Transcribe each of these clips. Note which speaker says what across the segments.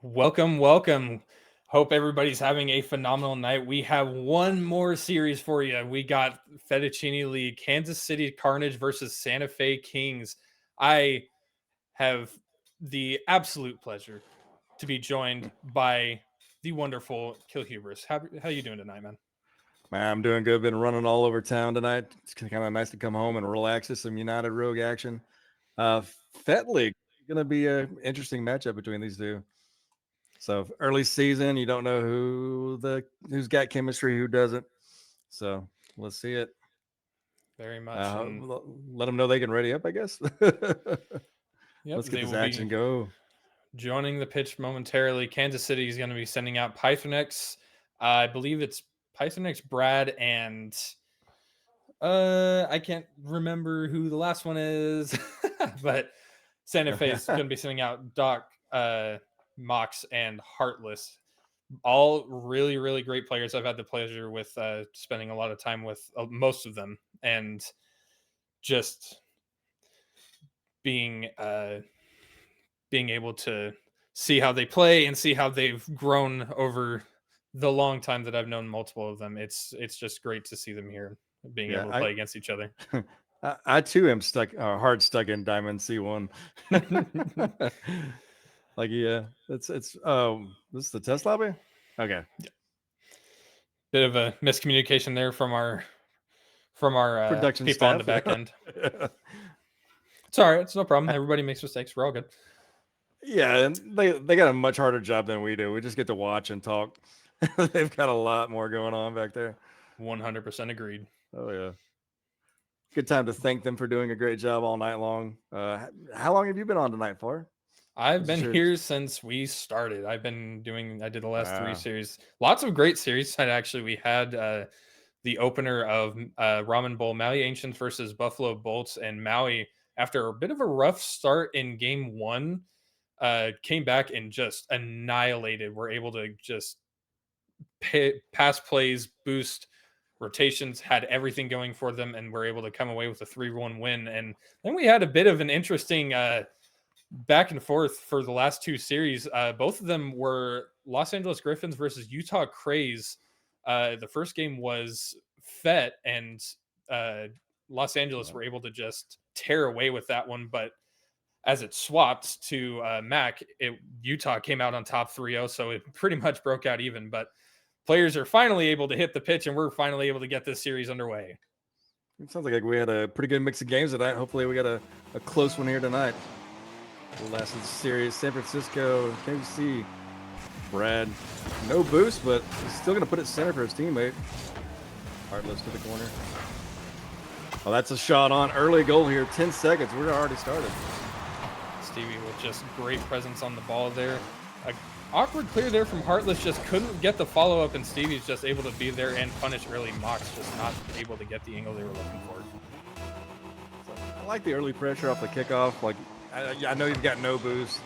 Speaker 1: Welcome, welcome. Hope everybody's having a phenomenal night. We have one more series for you. We got Fettuccine League, Kansas City Carnage versus Santa Fe Kings. I have the absolute pleasure to be joined by the wonderful Kill Hubris. How you doing tonight, man?
Speaker 2: Man, I'm doing good. Been running all over town tonight. It's kind of nice to come home and relax with some United Rogue action. Uh, Fet League going to be an interesting matchup between these two. So early season, you don't know who's got chemistry, who doesn't. So let's see it.
Speaker 1: Very much. And
Speaker 2: Let them know they can ready up, I guess.
Speaker 1: yep,
Speaker 2: Let's get
Speaker 1: they
Speaker 2: this
Speaker 1: will be
Speaker 2: action go.
Speaker 1: joining the pitch momentarily. Kansas City is going to be sending out Pythonix. I believe it's Pythonix, Brad, and I can't remember who the last one is, but Santa Fe is going to be sending out Doc, Mox, and Heartless. All really, really great players. I've had the pleasure with spending a lot of time with most of them, and just being being able to see how they play and see how they've grown over the long time that I've known multiple of them. It's just great to see them here being
Speaker 2: Yeah,
Speaker 1: able to play against each other.
Speaker 2: I too am stuck, hard stuck in Diamond C1. Like, yeah, it's this is the test lobby. Okay.
Speaker 1: Bit of a miscommunication there from our
Speaker 2: Production
Speaker 1: people on the
Speaker 2: staff.
Speaker 1: back end. It's all right. It's no problem. Everybody makes mistakes. We're all good.
Speaker 2: Yeah, and they got a much harder job than we do. We just get to watch and talk. They've got a lot more going on back there.
Speaker 1: 100% agreed.
Speaker 2: Oh yeah. Good time to thank them for doing a great job all night long. How long have you been on tonight for?
Speaker 1: I've
Speaker 2: This is
Speaker 1: been
Speaker 2: your
Speaker 1: here since we started. I did the last three
Speaker 2: wow.
Speaker 1: series. Lots of great series. And actually, we had the opener of Ramen Bowl, Maui Ancients versus Buffalo Bolts, and Maui, after a bit of a rough start in game one, came back and just annihilated. We're able to just pass plays, boost rotations, had everything going for them, and were able to come away with a 3-1 win. And then we had a bit of an interesting back and forth for the last two series. Both of them were Los Angeles Griffins versus Utah Craze. The first game was Fett, and uh, Los Angeles were able to just tear away with that one. But as it swapped to Mac, Utah came out on top 3-0, so it pretty much broke out even. But players are finally able to hit the pitch, and we're finally able to get this series underway.
Speaker 2: It sounds like we had a pretty good mix of games tonight. Hopefully we got a close one here tonight. The last of the series, San Francisco, KCC. Brad, no boost, but he's still going to put it center for his teammate. Heartless to the corner. Oh, that's a shot on. Early goal here. 10 seconds. We're already started.
Speaker 1: Stevie with just great presence on the ball there. A awkward clear there from Heartless, just couldn't get the follow-up, and Stevie's just able to be there and punish early. Mox just not able to get the angle they were looking for.
Speaker 2: So I like the early pressure off the kickoff. Like, I know you've got no boost.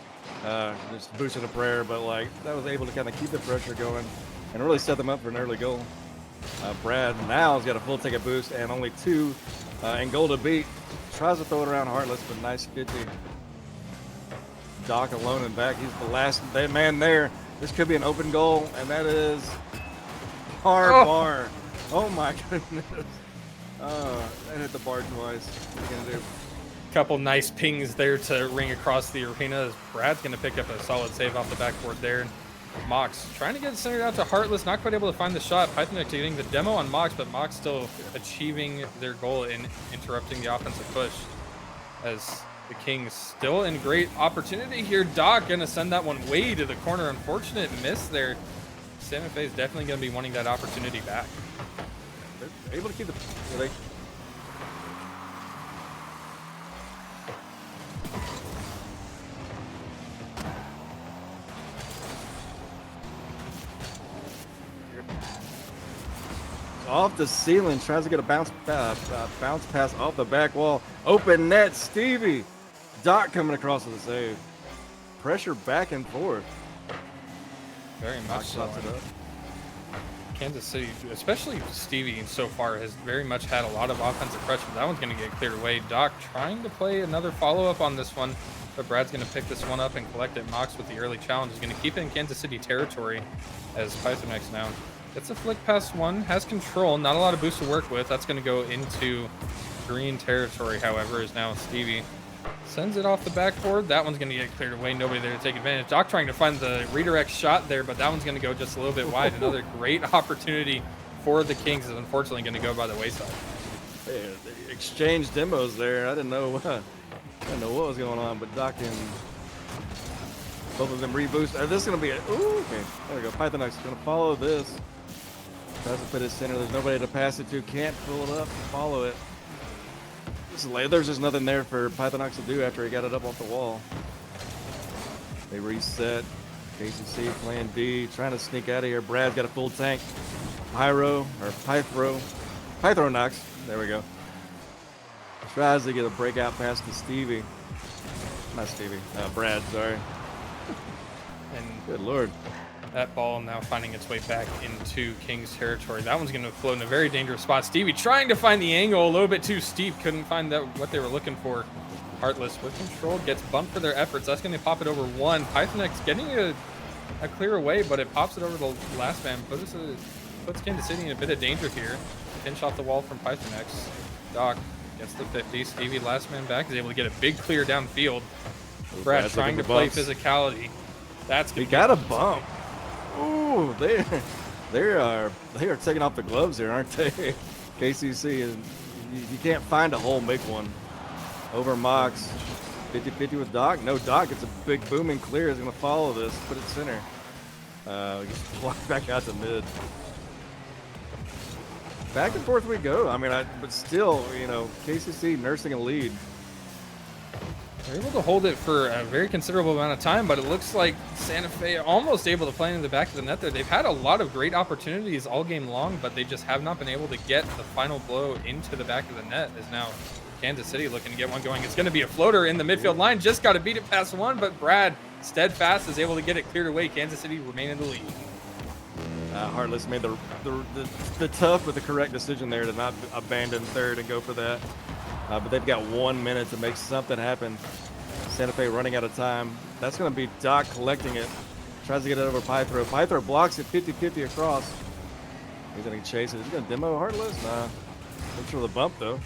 Speaker 2: Just boosting a prayer, but like that was able to kind of keep the pressure going and really set them up for an early goal. Brad now has got a full ticket boost and only two and goal to beat. Tries to throw it around Heartless, but nice 50. Doc alone and back. He's the last man there. This could be an open goal, and that is bar. Oh my goodness. And hit the bar twice. What are you gonna do?
Speaker 1: Couple nice pings there to ring across the arena as Brad's going to pick up a solid save off the backboard there. Mox trying to get it centered out to Heartless, not quite able to find the shot. Pythonix getting the demo on Mox, but Mox still achieving their goal in interrupting the offensive push. As the Kings still in great opportunity here. Doc going to send that one way to the corner. Unfortunate miss there. Santa Fe is definitely going to be wanting that opportunity back.
Speaker 2: They're able to keep the. Off the ceiling, tries to get a bounce pass off the back wall. Open net, Stevie. Doc coming across with a save. Pressure back and forth.
Speaker 1: Very much so. Kansas City, especially Stevie so far, has very much had a lot of offensive pressure. That one's going to get cleared away. Doc trying to play another follow-up on this one. but Brad's going to pick this one up and collect it. Mox with the early challenge is going to keep it in Kansas City territory as Pythonex now gets a flick past one, has control, not a lot of boost to work with. That's going to go into green territory, however, is now Stevie. Sends it off the backboard. That one's going to get cleared away. Nobody there to take advantage. Doc trying to find the redirect shot there, but that one's going to go just a little bit wide. Another great opportunity for the Kings is unfortunately going to go by the wayside.
Speaker 2: They exchanged demos there. I didn't know what was going on, but Doc and both of them reboost. This is going to be a, ooh, okay. There we go. Pythonex is going to follow this. Tries to put it center. There's nobody to pass it to. Can't pull it up. Follow it. There's just nothing there for Pythonex to do after he got it up off the wall. They reset. KCC playing D, trying to sneak out of here. Brad's got a full tank. Pythronox. There we go. Tries to get a breakout pass to Stevie. Not Stevie. Brad, sorry.
Speaker 1: And
Speaker 2: good lord.
Speaker 1: That ball now finding its way back into Kings territory. That one's going to float in a very dangerous spot. Stevie trying to find the angle a little bit too steep. Couldn't find what they were looking for. Heartless with control gets bumped for their efforts. That's going to pop it over one. Pythonex getting a clear away, but it pops it over the last man. Puts Kansas City in a bit of danger here. Pinch off the wall from Pythonex. Doc gets the 50. Stevie, last man back, is able to get a big clear downfield. Brad trying to play physicality.
Speaker 2: He got a bump. Ooh, they are taking off the gloves here, aren't they? KCC, and you can't find a hole, make one. Over Mox, 50-50 with Doc. No, Doc, it's a big booming clear. Is going to follow this, put it center. Just block back out to mid. Back and forth we go. I mean, but still, you know, KCC nursing a lead.
Speaker 1: They're able to hold it for a very considerable amount of time, but it looks like Santa Fe almost able to play in the back of the net there. They've had a lot of great opportunities all game long, but they just have not been able to get the final blow into the back of the net. Is now Kansas City looking to get one going. It's going to be a floater in the midfield line. Just got to beat it past one, but Brad, steadfast, is able to get it cleared away. Kansas City remain in the lead.
Speaker 2: Heartless made the tough but the correct decision there to not abandon third and go for that. But they've got 1 minute to make something happen. Santa Fe running out of time. That's going to be Doc collecting it. Tries to get it over Pythro. Pythro blocks it 50-50 across. He's going to chase it. Is he going to demo Heartless? Nah. Looks for the bump, though.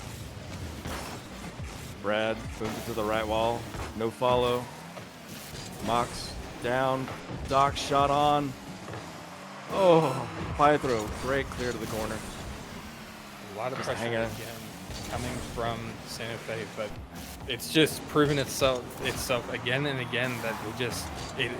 Speaker 2: Brad moves it to the right wall. No follow. Mox down. Doc shot on. Oh, Pythro. Great clear to the corner.
Speaker 1: A lot of pressure again coming from Santa Fe, but it's just proven itself again and again that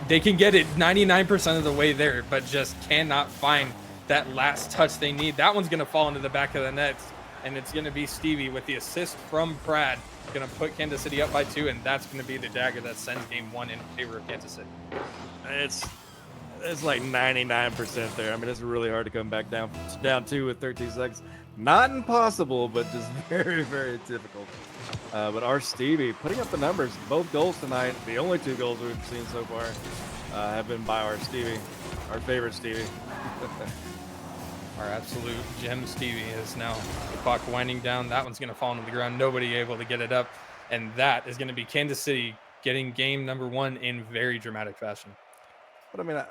Speaker 1: they can get it 99% of the way there, but just cannot find that last touch they need. That one's going to fall into the back of the net, and it's going to be Stevie with the assist from Brad. Going to put Kansas City up by 2, and that's going to be the dagger that sends game 1 in favor of Kansas City. It's
Speaker 2: like 99% there. I mean, it's really hard to come back down 2 with 13 seconds. Not impossible, but just very, very difficult. But our Stevie putting up the numbers. Both goals tonight, the only 2 goals we've seen so far, have been by our Stevie, our favorite Stevie.
Speaker 1: Our absolute gem Stevie is now the clock winding down. That one's going to fall into the ground. Nobody able to get it up. And that is going to be Kansas City getting game number 1 in very dramatic fashion.
Speaker 2: But I mean,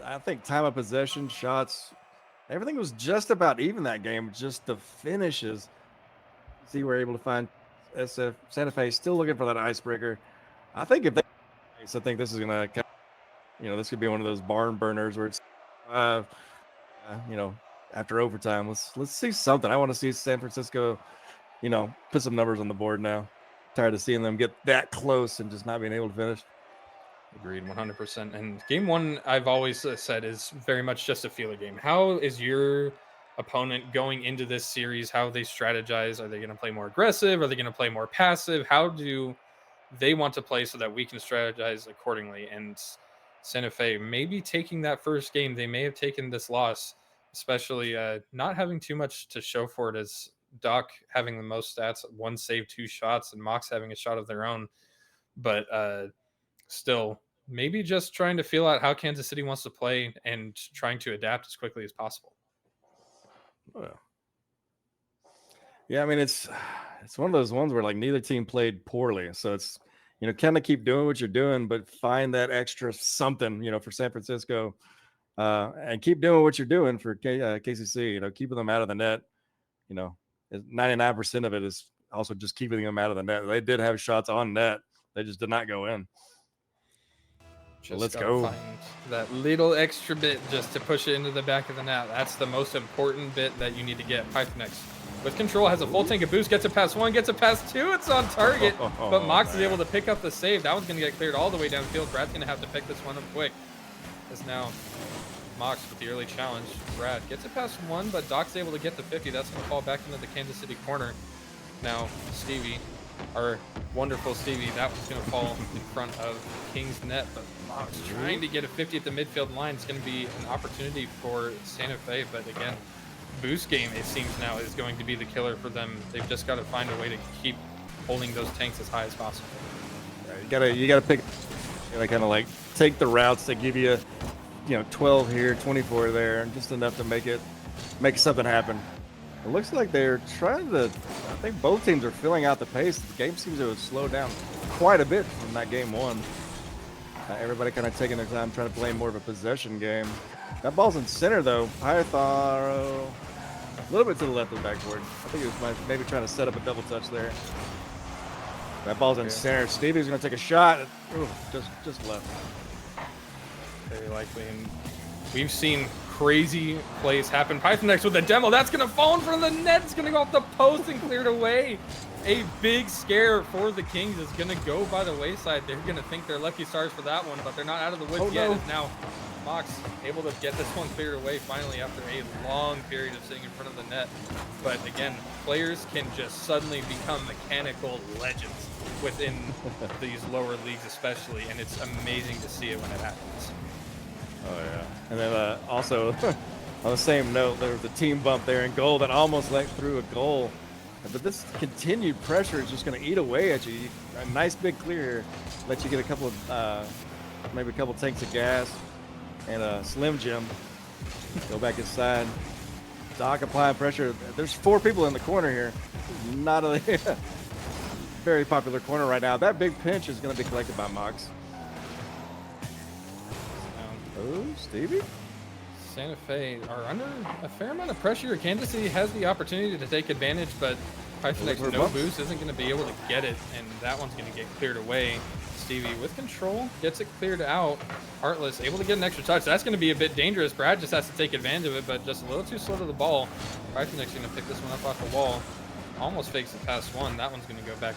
Speaker 2: I think time of possession, shots, everything was just about even that game. Just the finishes. See, we're able to find Santa Fe still looking for that icebreaker. I think if I think this is gonna, this could be one of those barn burners where it's, after overtime. Let's see something. I want to see San Francisco, put some numbers on the board now. Tired of seeing them get that close and just not being able to finish.
Speaker 1: Agreed, 100%. And game 1, I've always said, is very much just a feeler game. How is your opponent going into this series? How they strategize? Are they going to play more aggressive? Are they going to play more passive? How do they want to play so that we can strategize accordingly? And Santa Fe maybe taking that first game, they may have taken this loss, especially not having too much to show for it, as Doc having the most stats, 1 save, 2 shots, and Mox having a shot of their own. But still, maybe just trying to feel out how Kansas City wants to play and trying to adapt as quickly as possible.
Speaker 2: Yeah, I mean, it's one of those ones where like neither team played poorly, so it's kind of keep doing what you're doing, but find that extra something, for San Francisco, and keep doing what you're doing for KCC. Keeping them out of the net. 99% of it is also just keeping them out of the net. They did have shots on net, they just did not go in. So let's go.
Speaker 1: Find that little extra bit just to push it into the back of the net. That's the most important bit that you need to get. Pythonex with control has a full tank of boost, gets it past 1, gets it past 2. It's on target, but Mox is able to pick up the save. That one's going to get cleared all the way downfield. Brad's going to have to pick this one up quick. As now Mox with the early challenge. Brad gets it past 1, but Doc's able to get the 50. That's going to fall back into the Kansas City corner. Now Stevie, our wonderful Stevie, that was going to fall in front of King's net, but Mox trying to get a 50 at the midfield line. It's going to be an opportunity for Santa Fe, but again, boost game, it seems now, is going to be the killer for them. They've just got to find a way to keep holding those tanks as high as possible.
Speaker 2: You gotta pick, kind of like take the routes that give you, 12 here, 24 there, and just enough to make something happen. It looks like they're trying to. I think both teams are filling out the pace. The game seems to have slowed down quite a bit from that game 1. Everybody kind of taking their time trying to play more of a possession game. That ball's in center though. Pytharo a little bit to the left of the backboard. I think he was maybe trying to set up a double touch there. That ball's in center. Stevie's gonna take a shot. Ooh, just left.
Speaker 1: Very likely, and we've seen crazy plays happen. Pythonex with a demo. That's gonna fall in front of the net. It's gonna go off the post and cleared away. A big scare for the Kings is going to go by the wayside. They're going to think they're lucky stars for that one, but they're not out of the woods yet. No. Now Mox able to get this one cleared away finally after a long period of sitting in front of the net. But again, players can just suddenly become mechanical legends within these lower leagues especially, and it's amazing to see it when it happens.
Speaker 2: Oh yeah. And then also on the same note, there was a team bump there in goal that almost let through a goal. But this continued pressure is just going to eat away at you. A nice big clear here, let you get a couple of, maybe a couple tanks of gas and a Slim Jim. Go back inside. Doc applying pressure. There's 4 people in the corner here. Not a very popular corner right now. That big pinch is going to be collected by Mox. Oh, Stevie?
Speaker 1: Santa Fe are under a fair amount of pressure. Kansas City has the opportunity to take advantage, but Pythonex no boost isn't going to be able to get it, and that one's going to get cleared away. Stevie with control gets it cleared out. Heartless able to get an extra touch. That's going to be a bit dangerous. Brad just has to take advantage of it, but just a little too slow to the ball. Pythonex going to pick this one up off the wall. Almost fakes it past 1. That one's going to go back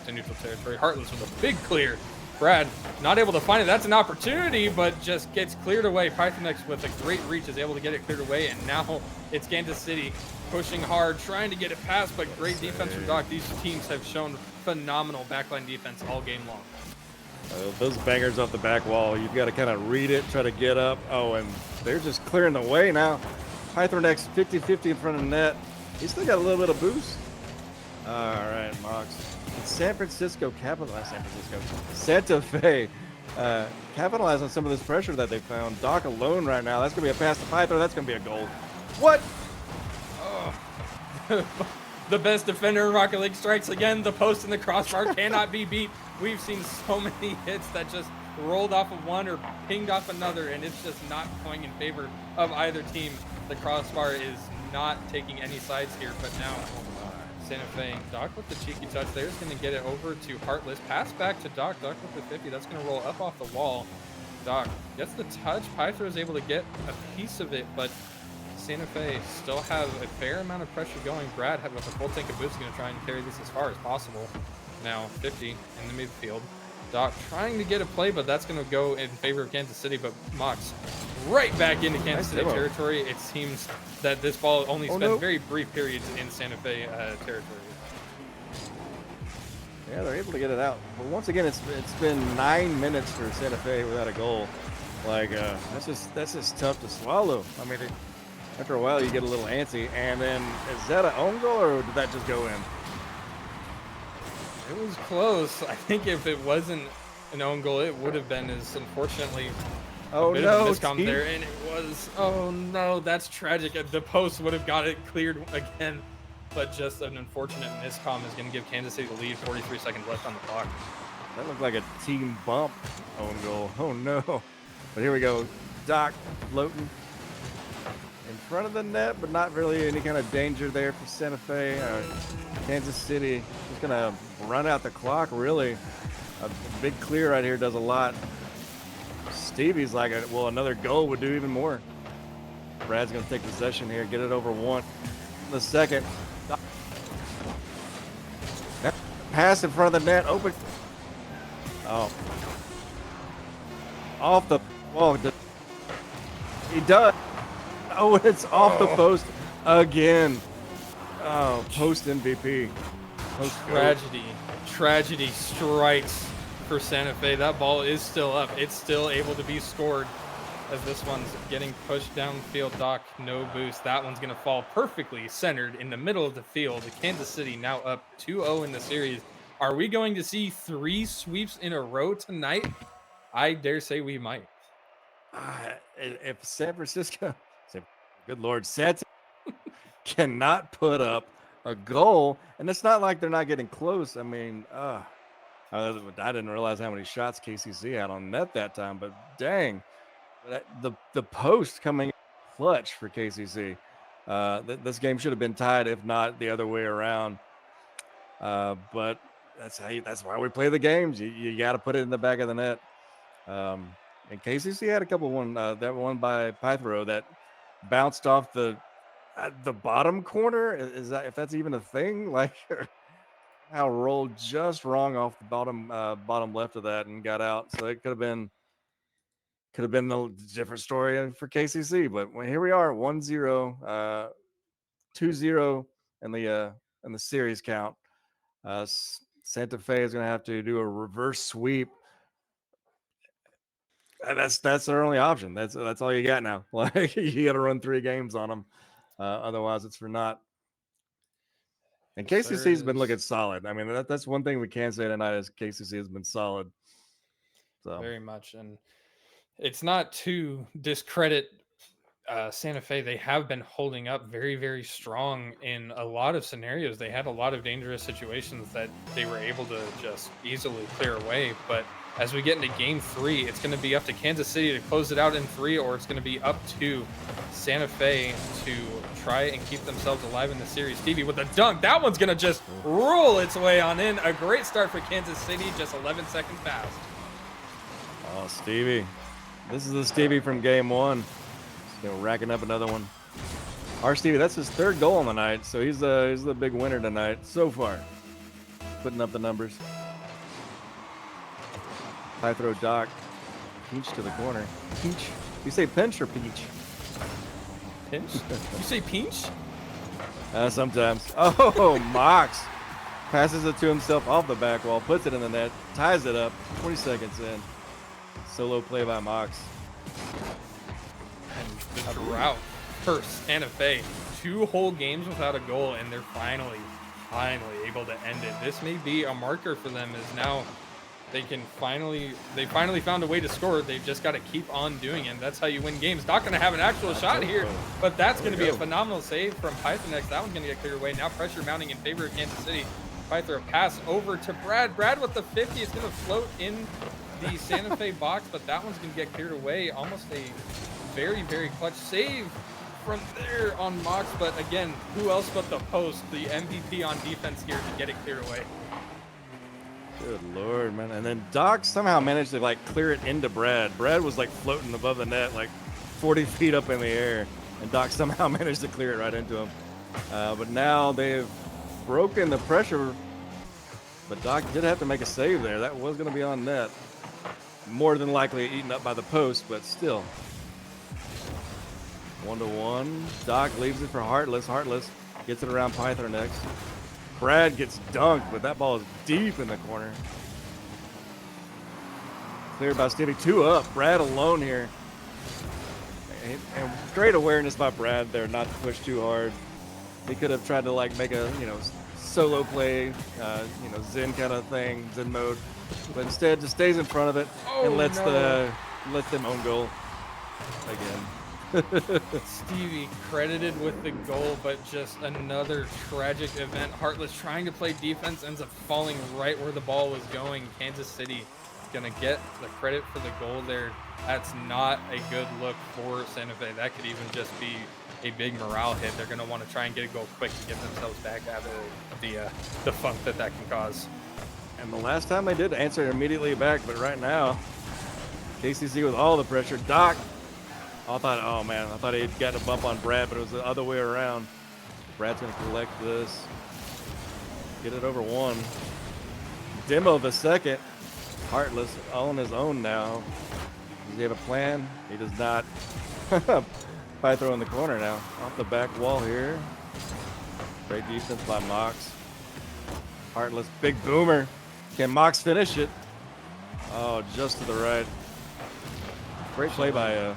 Speaker 1: to neutral territory. Heartless with a big clear. Brad not able to find it. That's an opportunity, but just gets cleared away. Pythonex with a great reach is able to get it cleared away, and now it's Kansas City pushing hard, trying to get it past, but great defense from Doc. These teams have shown phenomenal backline defense all game long.
Speaker 2: Those bangers off the back wall, you've got to kind of read it, try to get up. Oh, and they're just clearing the way now. Pythonex 50-50 in front of the net. He's still got a little bit of boost. All right, Mox. Santa Fe capitalize on some of this pressure that they found. Doc alone right now. That's going to be a pass to Python. That's going to be a goal. What?
Speaker 1: Oh. The best defender in Rocket League strikes again. The post and the crossbar cannot be beat. We've seen so many hits that just rolled off of one or pinged off another, and it's just not going in favor of either team. The crossbar is not taking any sides here, but now Santa Fe, Doc with the cheeky touch there is going to get it over to Heartless. Pass back to Doc. Doc with the 50. That's going to roll up off the wall. Doc gets the touch. Pythro is able to get a piece of it, but Santa Fe still have a fair amount of pressure going. Brad with a full tank of boots is going to try and carry this as far as possible. Now 50 in the midfield. Doc trying to get a play, but that's going to go in favor of Kansas City. But Mox right back into Kansas City territory. It seems that this ball only spent very brief periods in Santa Fe territory.
Speaker 2: Yeah, they're able to get it out. But once again, it's been 9 minutes for Santa Fe without a goal. Like that's just tough to swallow. I mean, after a while you get a little antsy. And then is that an own goal or did that just go in?
Speaker 1: It was close. I think if it wasn't an own goal, it would have been. As unfortunately, a bit of a miscom there, and it was. Oh no, that's tragic. The post would have got it cleared again, but just an unfortunate miscom is going to give Kansas City the lead. 43 seconds left on the clock.
Speaker 2: That looked like a team bump own goal. Oh no. But here we go. Doc floating in front of the net, but not really any kind of danger there for Santa Fe. Kansas City just gonna run out the clock, really. A big clear right here does a lot. Stevie's like, well, another goal would do even more. Brad's gonna take possession here, get it over one. The second. That pass in front of the net, open. Oh. Off the wall. He does. Oh, it's off the post again. Oh, post MVP.
Speaker 1: Tragedy strikes for Santa Fe. That ball is still up. It's still able to be scored as this one's getting pushed downfield. Doc, no boost. That one's going to fall perfectly centered in the middle of the field. Kansas City now up 2-0 in the series. Are we going to see 3 sweeps in a row tonight? I dare say we might.
Speaker 2: If San Francisco, good Lord, Santa cannot put up a goal, and it's not like they're not getting close. I mean, I didn't realize how many shots KCC had on net that time, but dang, the post coming clutch for KCC. This game should have been tied, if not the other way around. But that's why we play the games. You got to put it in the back of the net. And KCC had a couple that one by Pythro that bounced off the bottom corner. Is that, if that's even a thing? Like how rolled just wrong off the bottom left of that and got out. So it could have been a different story for KCC. But here we are, 1-0, 2-0 in the series count. Santa Fe is going to have to do a reverse sweep. That's their only option. That's all you got now. Like you got to run 3 games on them, otherwise it's for naught. And KCC's been looking solid. I mean, that's one thing we can say tonight is KCC has been solid. So
Speaker 1: very much, and it's not to discredit Santa Fe. They have been holding up very, very strong in a lot of scenarios. They had a lot of dangerous situations that they were able to just easily clear away. But as we get into game 3, it's going to be up to Kansas City to close it out in 3, or it's going to be up to Santa Fe to try and keep themselves alive in the series. Stevie with a dunk. That one's going to just roll its way on in. A great start for Kansas City, just 11 seconds past.
Speaker 2: Oh, Stevie. This is the Stevie from game 1. Racking up another one. Our Stevie, that's his 3rd goal on the night, so he's the big winner tonight so far. Putting up the numbers. High throw Doc. Peach to the corner. Peach. You say pinch or peach?
Speaker 1: Pinch? You say peach?
Speaker 2: Sometimes. Oh, Mox passes it to himself off the back wall, puts it in the net, ties it up. 20 seconds in. Solo play by Mox.
Speaker 1: The drought for Santa Fe. 2 whole games without a goal, and they're finally able to end it. This may be a marker for them, as now they finally found a way to score. They've just got to keep on doing it. That's how you win games. Not going to have an actual shot here, but that's going to be a phenomenal save from Pythonex. That one's going to get cleared away. Now pressure mounting in favor of Kansas City. Pythro pass over to Brad. Brad with the 50 is going to float in the Santa Fe box, but that one's going to get cleared away. Almost a very, very clutch save from there on Mox, but again, who else but the post, the MVP on defense here, to get it cleared away.
Speaker 2: Good Lord, man. And then Doc somehow managed to like clear it into Brad. Brad was like floating above the net, like 40 feet up in the air, and Doc somehow managed to clear it right into him. But now they've broken the pressure, but Doc did have to make a save there. That was going to be on net. More than likely eaten up by the post, but still. 1-1. Doc leaves it for Heartless. Heartless gets it around Python next. Brad gets dunked, but that ball is deep in the corner. Cleared by Stevie. 2 up. Brad alone here. And great awareness by Brad there not to push too hard. He could have tried to like make a solo play, Zen kind of thing, Zen mode, but instead just stays in front of it and lets them own goal again.
Speaker 1: Stevie credited with the goal, but just another tragic event. Heartless trying to play defense ends up falling right where the ball was going. Kansas City gonna get the credit for the goal there. That's not a good look for Santa Fe. That could even just be a big morale hit. They're gonna want to try and get a goal quick to get themselves back out of the funk that can cause.
Speaker 2: And the last time they did answer immediately back, but right now, KCC with all the pressure. Doc, I thought he'd gotten a bump on Brad, but it was the other way around. Brad's gonna collect this, get it over one. Demo the second. Heartless on his own now. Does he have a plan? He does not. Probably throw in the corner now. Off the back wall here. Great defense by Mox. Heartless, big boomer. Can Mox finish it? Oh, just to the right. Great play by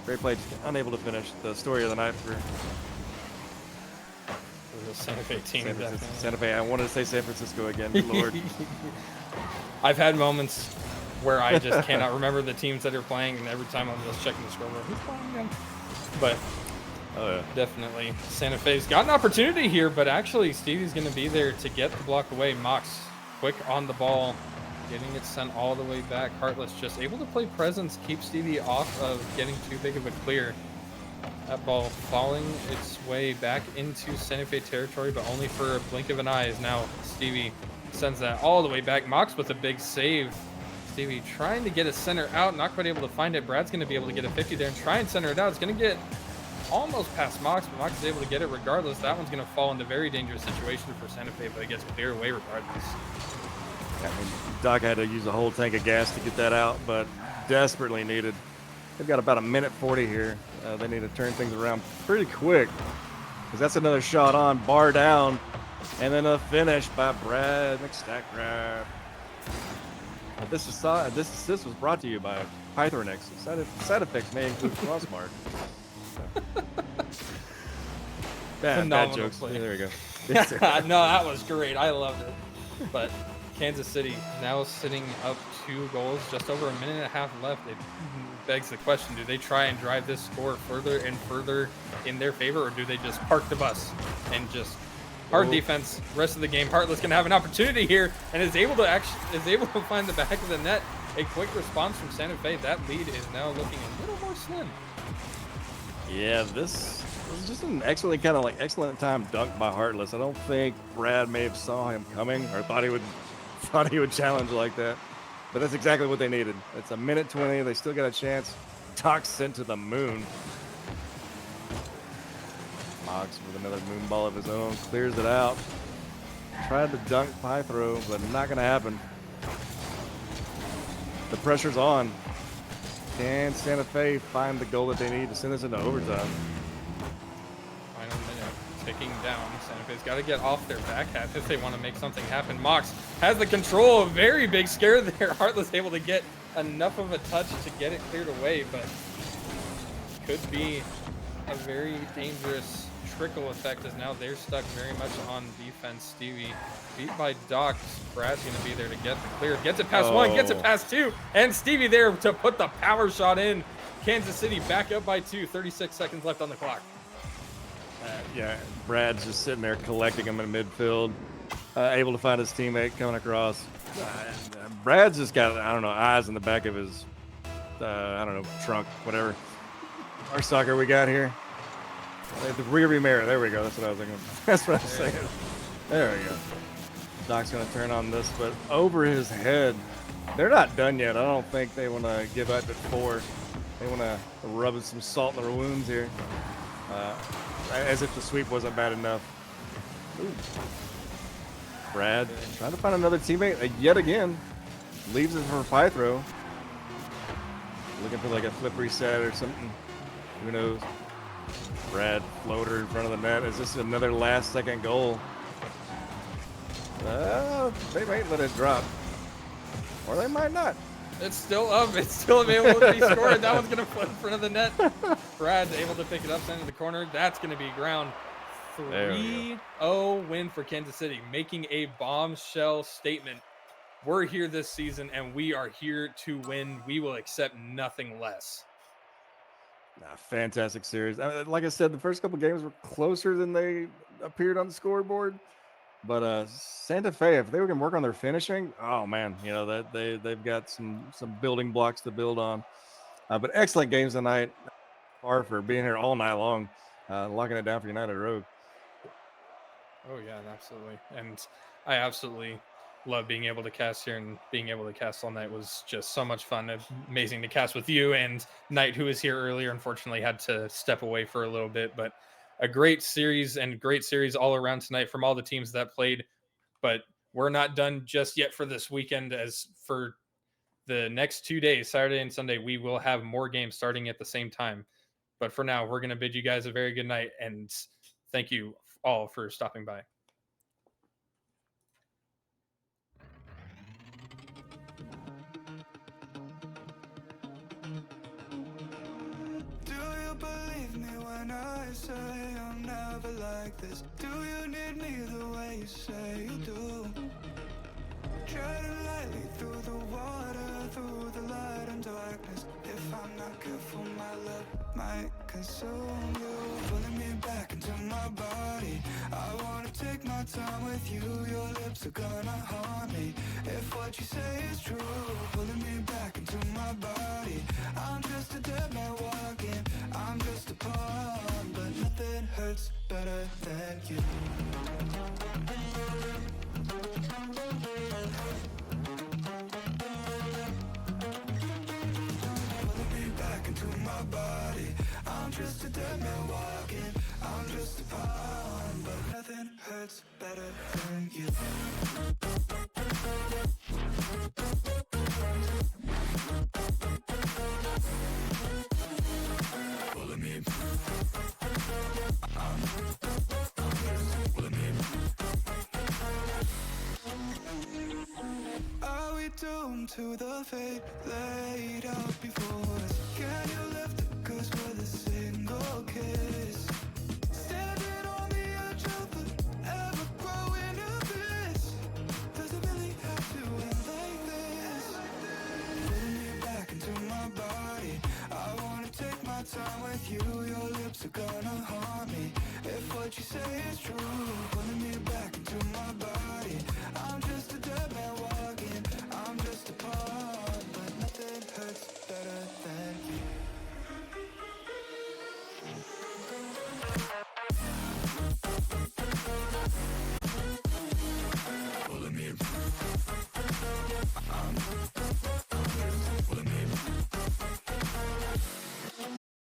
Speaker 2: great play. Unable to finish. The story of the night for
Speaker 1: the Santa Fe team.
Speaker 2: Santa Fe. I wanted to say San Francisco again. Good Lord.
Speaker 1: I've had moments where I just cannot remember the teams that are playing, and every time I'm just checking the scoreboard, who's playing again? But definitely Santa Fe's got an opportunity here, but actually Stevie's going to be there to get the block away. Mox quick on the ball, getting it sent all the way back. Heartless just able to play presence, keep Stevie off of getting too big of a clear. That ball falling its way back into Santa Fe territory, but only for a blink of an eye, as now Stevie sends that all the way back. Mox with a big save. Stevie trying to get a center out, not quite able to find it. Brad's going to be able to get a 50 there and try and center it out. It's going to get almost past Mox, but Mox is able to get it regardless. That one's going to fall into a very dangerous situation for Santa Fe, but it gets cleared away regardless.
Speaker 2: I mean, Doc had to use a whole tank of gas to get that out, but desperately needed. They've got about a minute 40 here. They need to turn things around pretty quick, because that's another shot on, bar down, and then a finish by Brad McStackcraft. This assist was brought to you by Pythronex. Side effects may include Crossmark. Bad jokes.
Speaker 1: Play.
Speaker 2: There we go.
Speaker 1: No, that was great. I loved it. But Kansas City now sitting up 2 goals, just over a minute and a half left. It begs the question, do they try and drive this score further and further in their favor, or do they just park the bus and just hard defense rest of the game? Heartless can have an opportunity here and is able to find the back of the net. A quick response from Santa Fe. That lead is now looking a little more slim.
Speaker 2: Yeah, this was just an excellent time dunk by Heartless. I don't think Brad may have saw him coming or thought he would challenge like that. But that's exactly what they needed. It's a minute 20. They still got a chance. Doc sent to the moon. Mox with another moon ball of his own, clears it out. Tried to dunk Pythro, but not going to happen. The pressure's on. Can Santa Fe find the goal that they need to send us into overtime?
Speaker 1: Final minute ticking down. Santa Fe's got to get off their back half if they want to make something happen. Mox has the control. A very big scare there. Heartless able to get enough of a touch to get it cleared away, but could be a very dangerous trickle effect, as now they're stuck very much on defense. Stevie beat by Doc. Brad's going to be there to get the clear. Gets it past one, gets it past 2, and Stevie there to put the power shot in. Kansas City back up by 2, 36 seconds left on the clock.
Speaker 2: Yeah, Brad's just sitting there collecting them in midfield, able to find his teammate coming across. Brad's just got, eyes in the back of his, trunk, whatever. Our soccer we got here. The rear view mirror. There we go. That's what I was thinking. That's what I was saying. There we go. Doc's going to turn on this, but over his head. They're not done yet. I don't think they want to give up at 4. They want to rub some salt in their wounds here. As if the sweep wasn't bad enough. Ooh. Brad trying to find another teammate yet again. Leaves it for Pythro. Looking for like a flip reset or something. Who knows? Brad floater in front of the net. Is this another last second goal? They might let it drop. Or they might not.
Speaker 1: It's still up. It's still available to be scored. That one's going to float in front of the net. Brad's able to pick it up, send it to the corner. That's going to be ground. 3-0 win for Kansas City, making a bombshell statement. We're here this season, and we are here to win. We will accept nothing less.
Speaker 2: Fantastic series. Like I said, the first couple games were closer than they appeared on the scoreboard. But Santa Fe, if they were going to work on their finishing, oh man, you know that they've got some building blocks to build on. But excellent games tonight. Far for being here all night long, locking it down for United Rogue.
Speaker 1: Oh yeah, absolutely. And I absolutely love being able to cast here, and being able to cast all night was just so much fun. Amazing to cast with you and Knight, who was here earlier. Unfortunately, had to step away for a little bit, but a great series all around tonight from all the teams that played. But we're not done just yet for this weekend. As for the next 2 days, Saturday and Sunday, we will have more games starting at the same time. But for now, we're going to bid you guys a very good night, and thank you all for stopping by.
Speaker 3: Do you believe me when I say I'm never like this? Do you need me the way you say you do? Treading lightly through the water, through the light and darkness. If I'm not careful, my love might consume you. Pulling me back into my body. I wanna take my time with you. Your lips are gonna haunt me if what you say is true. Pulling me back into my body. I'm just a dead man walking. I'm just a pawn, but nothing hurts better than you. My body, I'm just a dead man walking. I'm just a pawn, but nothing hurts better than you. Pulling me. I'm just pulling me. Are we doomed to the fate laid out before us? Can you lift it? 'Cause with a single kiss, standing on the edge of the ever-growing abyss. Does it really have to end like this? Pulling me back into my body. I wanna take my time with you. Your lips are gonna haunt me if what you say is true. Pulling me back into